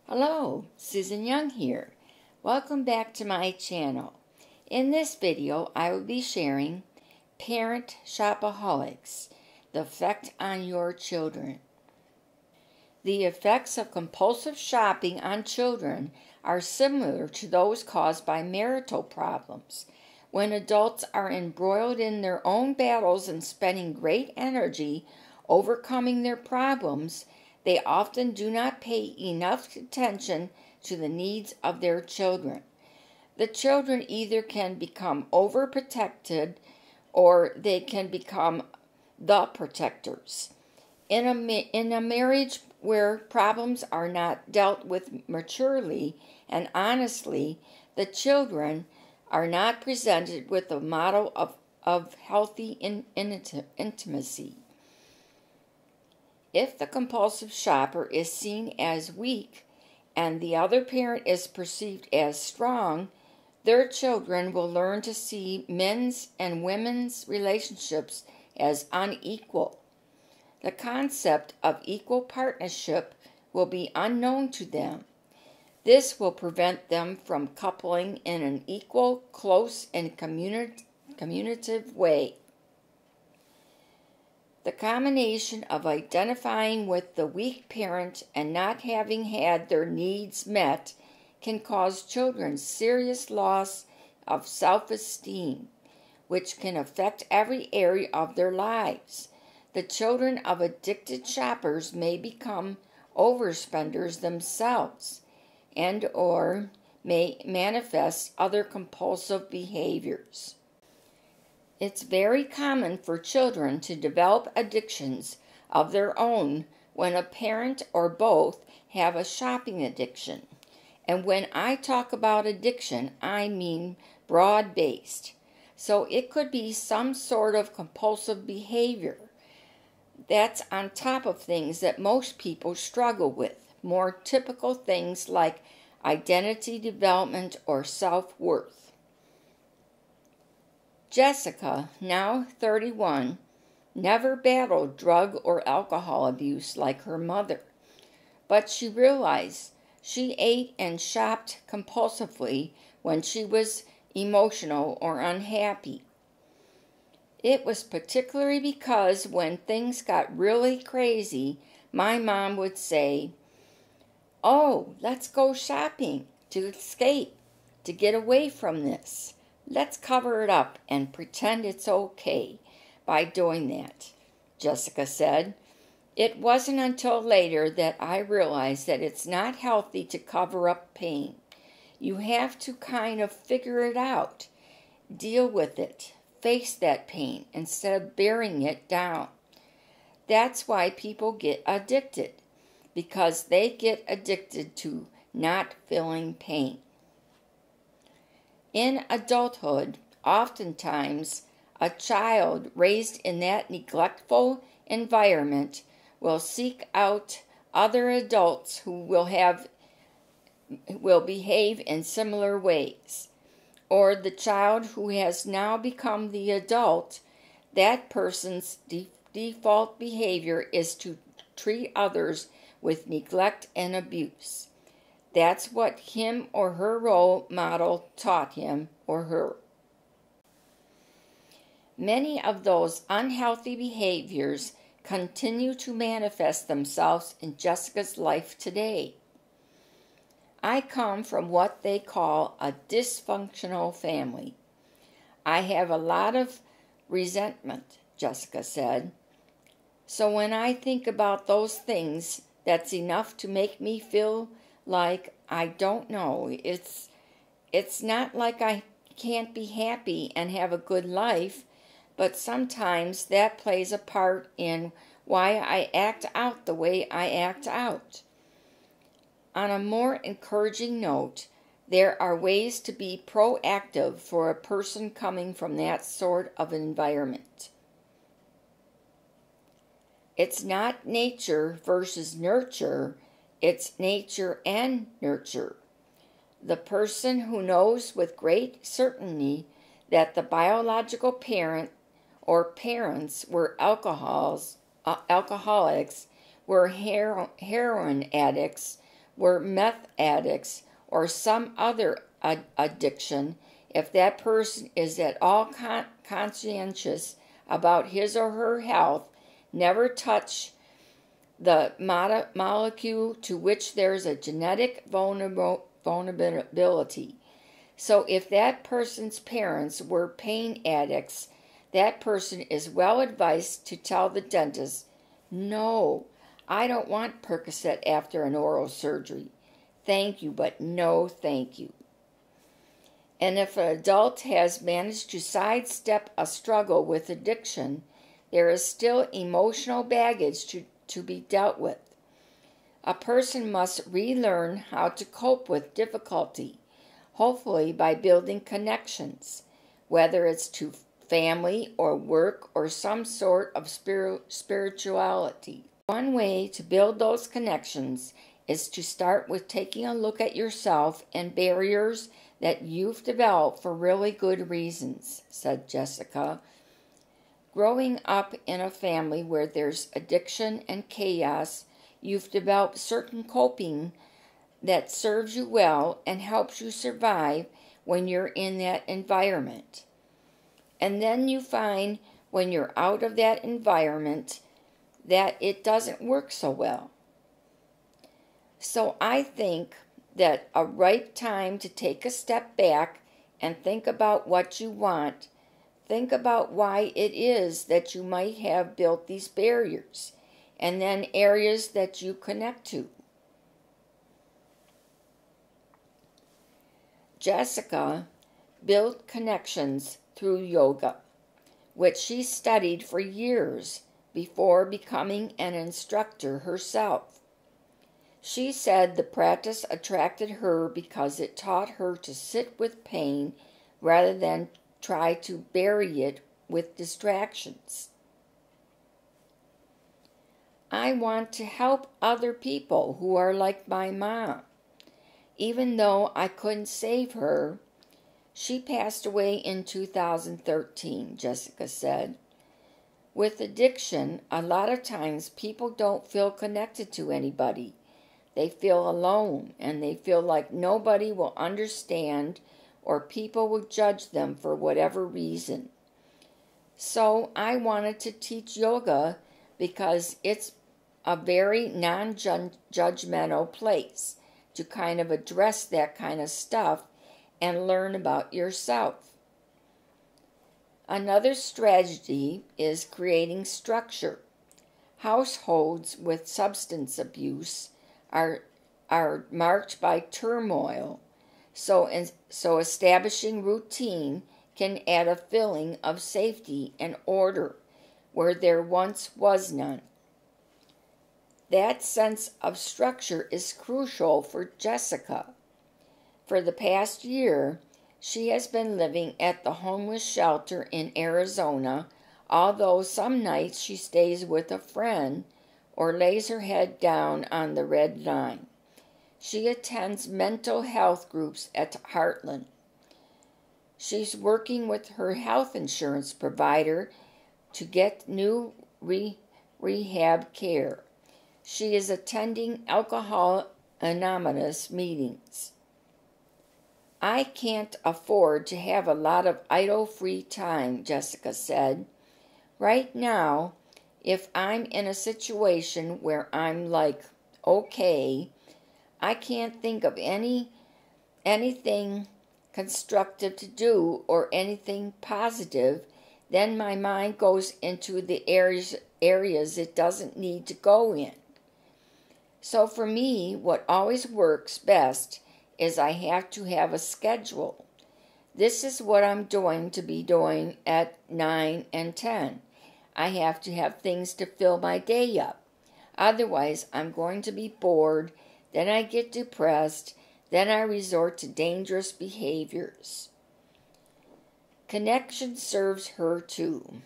Hello, Susan Young here. Welcome back to my channel. In this video, I will be sharing Parent Shopaholics, the effect on your children. The effects of compulsive shopping on children are similar to those caused by marital problems. When adults are embroiled in their own battles and spending great energy overcoming their problems, they often do not pay enough attention to the needs of their children. The children either can become overprotected or they can become the protectors. In a marriage where problems are not dealt with maturely and honestly, the children are not presented with a model of healthy intimacy. If the compulsive shopper is seen as weak and the other parent is perceived as strong, their children will learn to see men's and women's relationships as unequal. The concept of equal partnership will be unknown to them. This will prevent them from coupling in an equal, close, and communicative way. The combination of identifying with the weak parent and not having had their needs met can cause children serious loss of self-esteem, which can affect every area of their lives. The children of addicted shoppers may become overspenders themselves and/or may manifest other compulsive behaviors. It's very common for children to develop addictions of their own when a parent or both have a shopping addiction. And when I talk about addiction, I mean broad-based. So it could be some sort of compulsive behavior that's on top of things that most people struggle with, more typical things like identity development or self-worth. Jessica, now 31, never battled drug or alcohol abuse like her mother, but she realized she ate and shopped compulsively when she was emotional or unhappy. It was particularly because when things got really crazy, my mom would say, "Oh, let's go shopping to escape, to get away from this. Let's cover it up and pretend it's okay by doing that," Jessica said. It wasn't until later that I realized that it's not healthy to cover up pain. You have to kind of figure it out, deal with it, face that pain instead of burying it down. That's why people get addicted, because they get addicted to not feeling pain. In adulthood, oftentimes, a child raised in that neglectful environment will seek out other adults who will behave in similar ways. Or the child who has now become the adult, that person's default behavior is to treat others with neglect and abuse. That's what him or her role model taught him or her. Many of those unhealthy behaviors continue to manifest themselves in Jessica's life today. I come from what they call a dysfunctional family. I have a lot of resentment, Jessica said. So when I think about those things, that's enough to make me feel like I don't know. It's not like I can't be happy and have a good life, but sometimes that plays a part in why I act out the way I act out. On a more encouraging note, there are ways to be proactive for a person coming from that sort of environment. It's not nature versus nurture. It's nature and nurture. The person who knows with great certainty that the biological parent or parents were alcoholics, were heroin addicts, were meth addicts or some other addiction, if that person is at all conscientious about his or her health, never touch the molecule to which there is a genetic vulnerability. So if that person's parents were pain addicts, that person is well advised to tell the dentist, "No, I don't want Percocet after an oral surgery. Thank you, but no thank you." And if an adult has managed to sidestep a struggle with addiction, there is still emotional baggage to be dealt with. A person must relearn how to cope with difficulty, hopefully by building connections, whether it's to family or work or some sort of spirituality. One way to build those connections is to start with taking a look at yourself and barriers that you've developed for really good reasons, said Jessica. Growing up in a family where there's addiction and chaos, you've developed certain coping that serves you well and helps you survive when you're in that environment. And then you find when you're out of that environment that it doesn't work so well. So I think that a right time to take a step back and think about what you want. Think about why it is that you might have built these barriers, and then areas that you connect to. Jessica built connections through yoga, which she studied for years before becoming an instructor herself. She said the practice attracted her because it taught her to sit with pain rather than try to bury it with distractions. I want to help other people who are like my mom. Even though I couldn't save her, she passed away in 2013, Jessica said. With addiction, a lot of times people don't feel connected to anybody. They feel alone, and they feel like nobody will understand or people will judge them for whatever reason. So I wanted to teach yoga because it's a very non-judgmental place to kind of address that kind of stuff and learn about yourself. Another strategy is creating structure. Households with substance abuse are marked by turmoil, so establishing routine can add a feeling of safety and order where there once was none. That sense of structure is crucial for Jessica. For the past year, she has been living at the homeless shelter in Arizona, although some nights she stays with a friend or lays her head down on the red line. She attends mental health groups at Heartland. She's working with her health insurance provider to get new rehab care. She is attending Alcohol Anonymous meetings. I can't afford to have a lot of idle free time, Jessica said. Right now, if I'm in a situation where I'm like, okay, I can't think of anything constructive to do or anything positive, then my mind goes into the areas it doesn't need to go in. So for me, what always works best is I have to have a schedule. This is what I'm going to be doing at 9 and 10. I have to have things to fill my day up. Otherwise, I'm going to be bored, then I get depressed, then I resort to dangerous behaviors. Connection serves her too.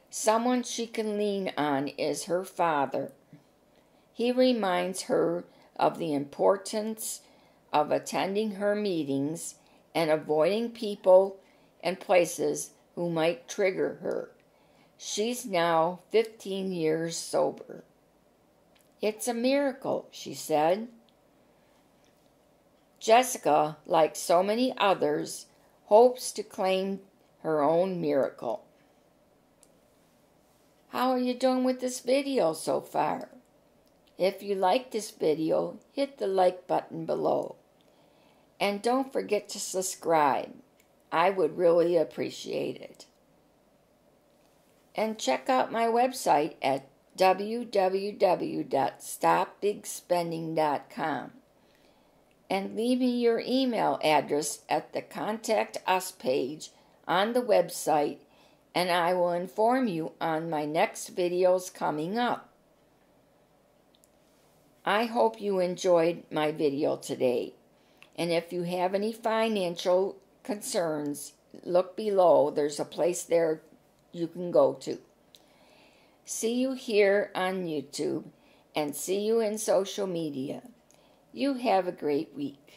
Someone she can lean on is her father. He reminds her of the importance of attending her meetings and avoiding people and places who might trigger her. She's now 15 years sober. It's a miracle, she said. Jessica, like so many others, hopes to claim her own miracle. How are you doing with this video so far? If you like this video, hit the like button below. And don't forget to subscribe. I would really appreciate it. And check out my website at www.stopbigspending.com. And leave me your email address at the Contact Us page on the website, and I will inform you on my next videos coming up. I hope you enjoyed my video today, and if you have any financial concerns, look below. There's a place there you can go to. See you here on YouTube, and see you in social media. You have a great week.